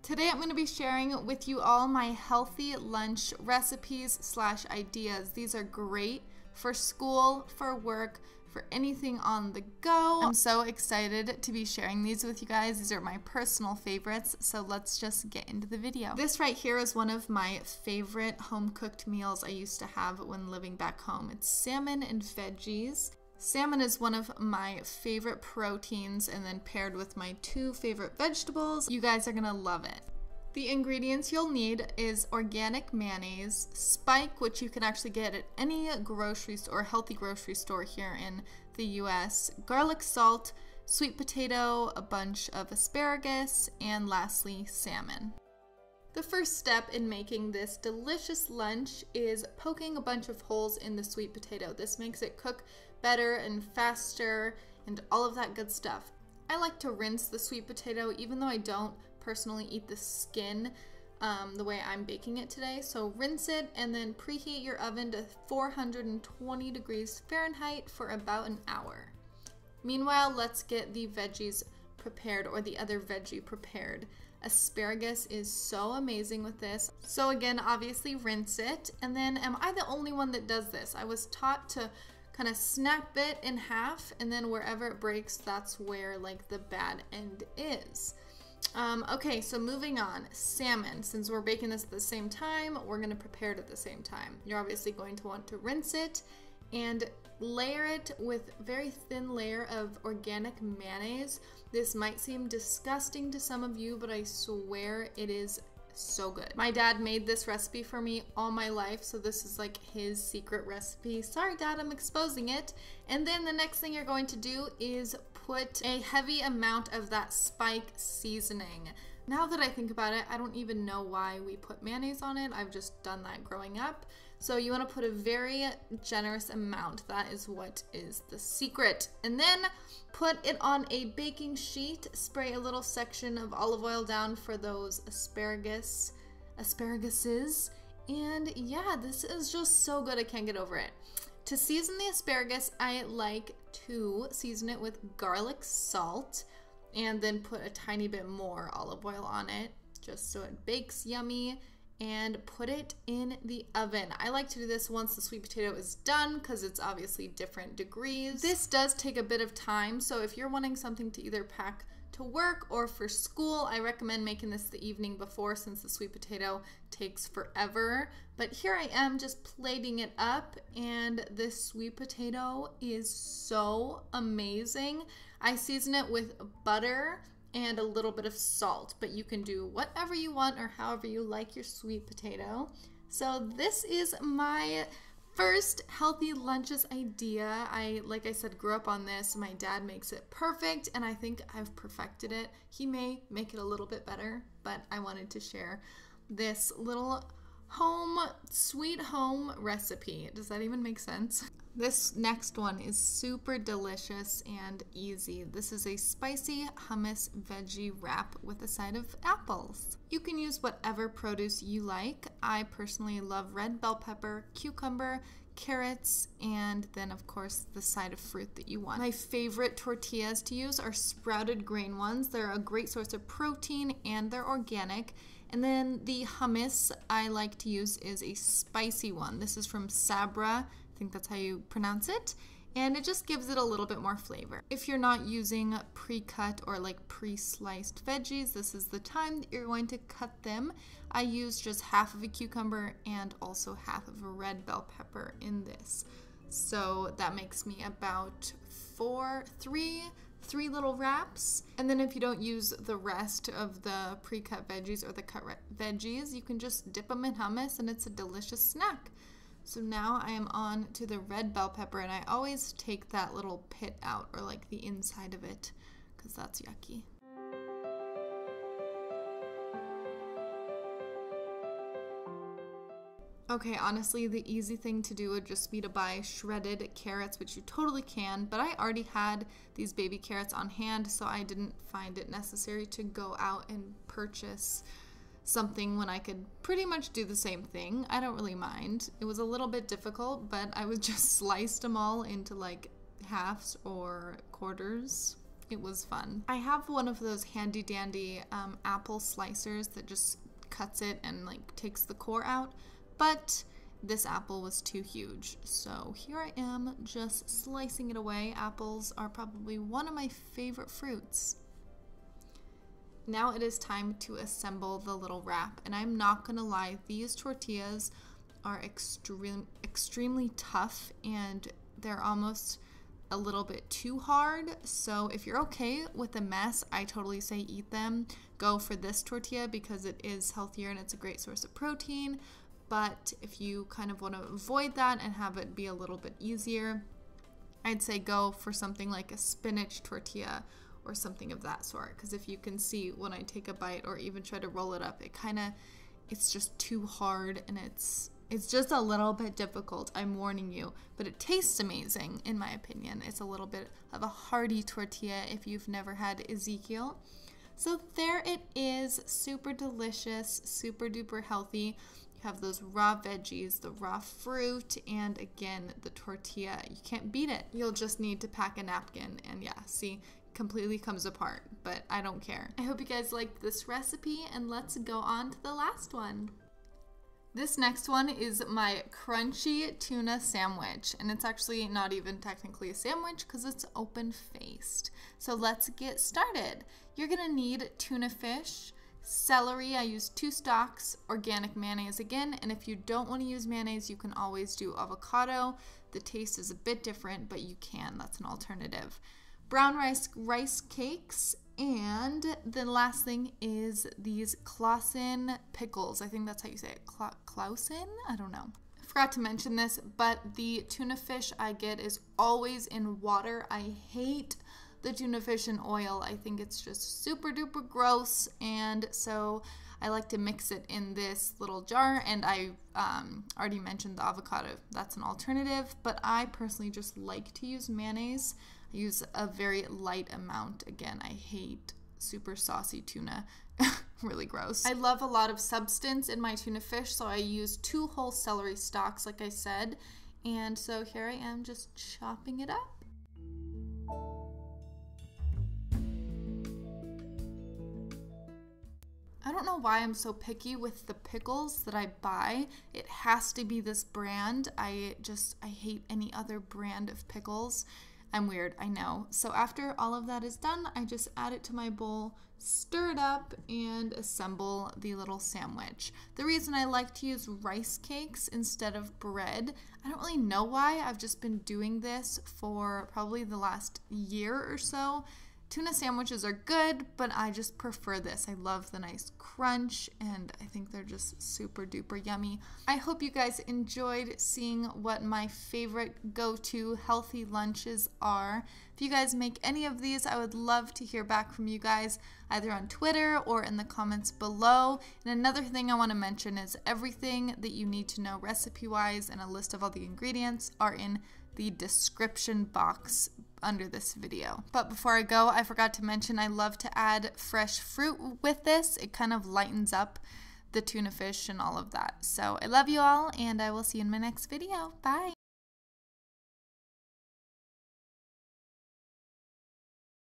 Today I'm going to be sharing with you all my healthy lunch recipes / ideas. These are great for school, for work, for anything on the go. I'm so excited to be sharing these with you guys. These are my personal favorites, so let's just get into the video. This right here is one of my favorite home-cooked meals I used to have when living back home. It's salmon and veggies. Salmon is one of my favorite proteins, and then paired with my 2 favorite vegetables, you guys are gonna love it. The ingredients you'll need is organic mayonnaise, Spike, which you can actually get at any grocery store, healthy grocery store here in the US, garlic salt, sweet potato, a bunch of asparagus, and lastly, salmon. The first step in making this delicious lunch is poking a bunch of holes in the sweet potato. This makes it cook better and faster and all of that good stuff. I like to rinse the sweet potato even though I don't personally eat the skin the way I'm baking it today. So rinse it and then preheat your oven to 420 degrees Fahrenheit for about an hour. Meanwhile, let's get the veggies prepared, or the other veggie prepared. Asparagus is so amazing with this. So again, obviously rinse it, and then am I the only one that does this? I was taught to kind of snap it in half, and then wherever it breaks, that's where like the bad end is. Okay, so moving on, salmon. Since we're baking this at the same time, we're gonna prepare it at the same time. You're obviously going to want to rinse it and layer it with a very thin layer of organic mayonnaise. This might seem disgusting to some of you, but I swear it is so good. My dad made this recipe for me all my life, so this is like his secret recipe. Sorry, Dad, I'm exposing it. And then the next thing you're going to do is put a heavy amount of that Spike seasoning. Now that I think about it, I don't even know why we put mayonnaise on it. I've just done that growing up. So you want to put a very generous amount. That is what is the secret. And then put it on a baking sheet. Spray a little section of olive oil down for those asparaguses. And yeah, this is just so good. I can't get over it. To season the asparagus, I like to season it with garlic salt and then put a tiny bit more olive oil on it just so it bakes yummy, and put it in the oven. I like to do this once the sweet potato is done because it's obviously different degrees. This does take a bit of time, so if you're wanting something to either pack to work or for school, I recommend making this the evening before since the sweet potato takes forever. But here I am just plating it up, and this sweet potato is so amazing. I season it with butter and a little bit of salt, but you can do whatever you want or however you like your sweet potato. So this is my first healthy lunches idea. Like I said, grew up on this. My dad makes it perfect, and I think I've perfected it. He may make it a little bit better, but I wanted to share this little sweet home recipe. Does that even make sense? This next one is super delicious and easy. This is a spicy hummus veggie wrap with a side of apples. You can use whatever produce you like. I personally love red bell pepper, cucumber, carrots, and then of course the side of fruit that you want. My favorite tortillas to use are sprouted grain ones. They're a great source of protein and they're organic. And then the hummus I like to use is a spicy one. This is from Sabra. I think that's how you pronounce it, and it just gives it a little bit more flavor. If you're not using pre-cut or like pre-sliced veggies, this is the time that you're going to cut them. I use just half of a cucumber and also half of a red bell pepper in this. So that makes me about three little wraps. And then if you don't use the rest of the pre-cut veggies or the cut veggies, you can just dip them in hummus and it's a delicious snack. So now I am on to the red bell pepper, and I always take that little pit out, or like the inside of it, because that's yucky. Okay, honestly, the easy thing to do would just be to buy shredded carrots, which you totally can, but I already had these baby carrots on hand, so I didn't find it necessary to go out and purchase something when I could pretty much do the same thing. I don't really mind. It was a little bit difficult, but I would just slice them all into like halves or quarters, it was fun. I have one of those handy dandy apple slicers that just cuts it and like takes the core out, but this apple was too huge. So here I am just slicing it away. Apples are probably one of my favorite fruits. Now it is time to assemble the little wrap, and I'm not gonna lie, these tortillas are extremely tough, and they're almost a little bit too hard. So if you're okay with a mess, I totally say eat them. Go for this tortilla because it is healthier and it's a great source of protein. But if you kind of want to avoid that and have it be a little bit easier, I'd say go for something like a spinach tortilla or something of that sort. Because if you can see when I take a bite or even try to roll it up, it's just too hard, and it's just a little bit difficult, I'm warning you, but it tastes amazing in my opinion. It's a little bit of a hearty tortilla if you've never had Ezekiel. So there it is, super delicious, super duper healthy. You have those raw veggies, the raw fruit, and again, the tortilla. You can't beat it. You'll just need to pack a napkin, and yeah, see, completely comes apart, but I don't care. I hope you guys liked this recipe, and let's go on to the last one. This next one is my crunchy tuna sandwich, and it's actually not even technically a sandwich because it's open-faced. So let's get started. You're gonna need tuna fish, celery, I used 2 stalks, organic mayonnaise again, and if you don't want to use mayonnaise, you can always do avocado. The taste is a bit different, but you can, that's an alternative. Brown rice cakes, and the last thing is these Clausen pickles. I think that's how you say it. Clausen? I don't know. I forgot to mention this, but the tuna fish I get is always in water. I hate the tuna fish in oil. I think it's just super duper gross, and so I like to mix it in this little jar, and I already mentioned the avocado. That's an alternative, but I personally just like to use mayonnaise. I use a very light amount. Again, I hate super saucy tuna. Really gross. I love a lot of substance in my tuna fish, so I use 2 whole celery stalks, like I said. And so here I am just chopping it up. I don't know why I'm so picky with the pickles that I buy. It has to be this brand. I hate any other brand of pickles. I'm weird, I know. So after all of that is done, I just add it to my bowl, stir it up, and assemble the little sandwich. The reason I like to use rice cakes instead of bread, I don't really know why. I've just been doing this for probably the last year or so. Tuna sandwiches are good, but I just prefer this. I love the nice crunch, and I think they're just super duper yummy. I hope you guys enjoyed seeing what my favorite go-to healthy lunches are. If you guys make any of these, I would love to hear back from you guys, either on Twitter or in the comments below. And another thing I want to mention is everything that you need to know recipe-wise and a list of all the ingredients are in the description box under this video. But before I go, I forgot to mention I love to add fresh fruit with this. It kind of lightens up the tuna fish and all of that. So I love you all, and I will see you in my next video. Bye!